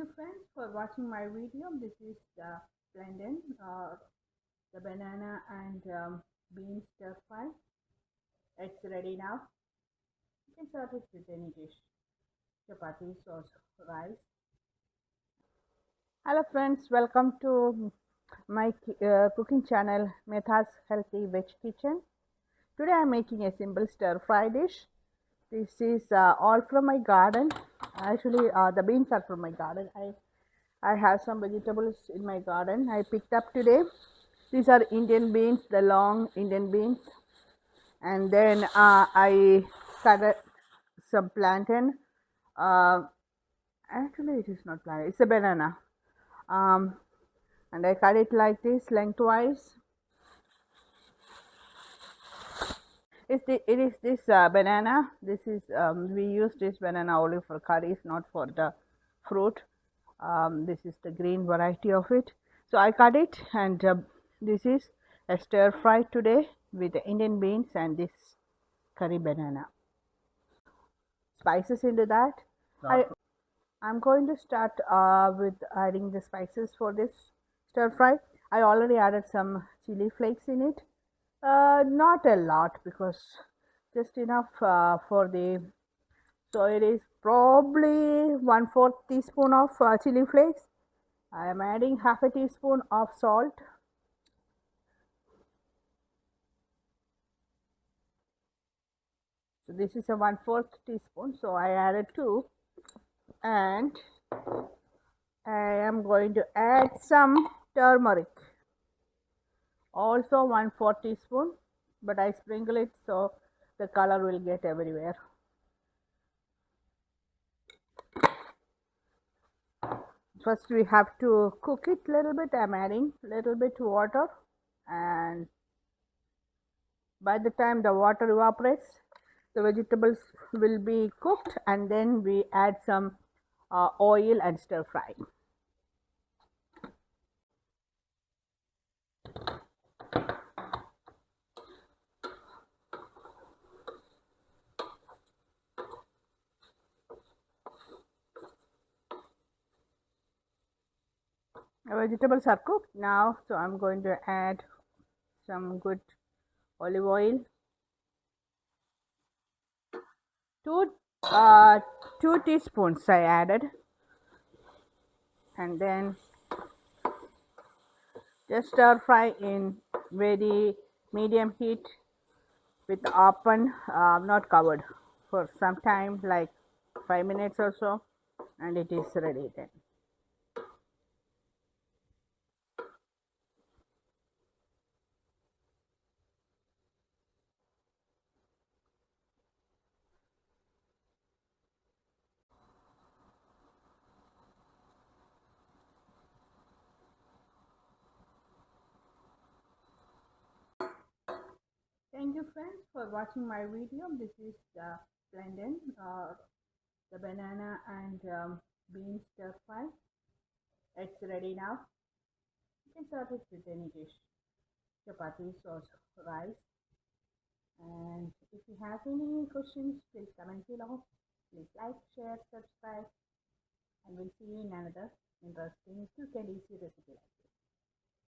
you friends for watching my video. This is the blending the banana and bean stir fry. It's ready now. You can serve it with any dish, chapati, or rice. Hello friends, welcome to my cooking channel Medhas Healthy Veg Kitchen. Today I am making a simple stir fry dish. This is all from my garden. Actually, the beans are from my garden. I have some vegetables in my garden I picked up today. These are Indian beans, the long Indian beans. And then I cut some plantain. Actually, it is not plantain, it's a banana. And I cut it like this lengthwise. It is this banana. This is we use this banana only for curries, not for the fruit. This is the green variety of it. So I cut it, and this is a stir fry today with the Indian beans and this curry banana. Spices into that. I'm going to start with adding the spices for this stir fry. I already added some chili flakes in it. Not a lot, because just enough for the, so it is probably 1/4 teaspoon of chili flakes. I am adding half a teaspoon of salt. So this is a 1/4 teaspoon, so I added 2, and I am going to add some turmeric, also 1/4 teaspoon, but I sprinkle it so the color will get everywhere. First we have to cook it a little bit. I'm adding a little bit water, and by the time the water evaporates, the vegetables will be cooked, and then we add some oil and stir fry. The vegetables are cooked now, so I'm going to add some good olive oil. 2 teaspoons I added, and then just stir fry in very medium heat with open, not covered, for some time, like 5 minutes or so, and it is ready then. Thank you friends for watching my video. This is the blending the banana and bean stir fry. It's ready now. You can serve it with any dish, chapati or rice. And if you have any questions, please comment below. Please like, share, subscribe, and we'll see you in another interesting quick and easy recipe.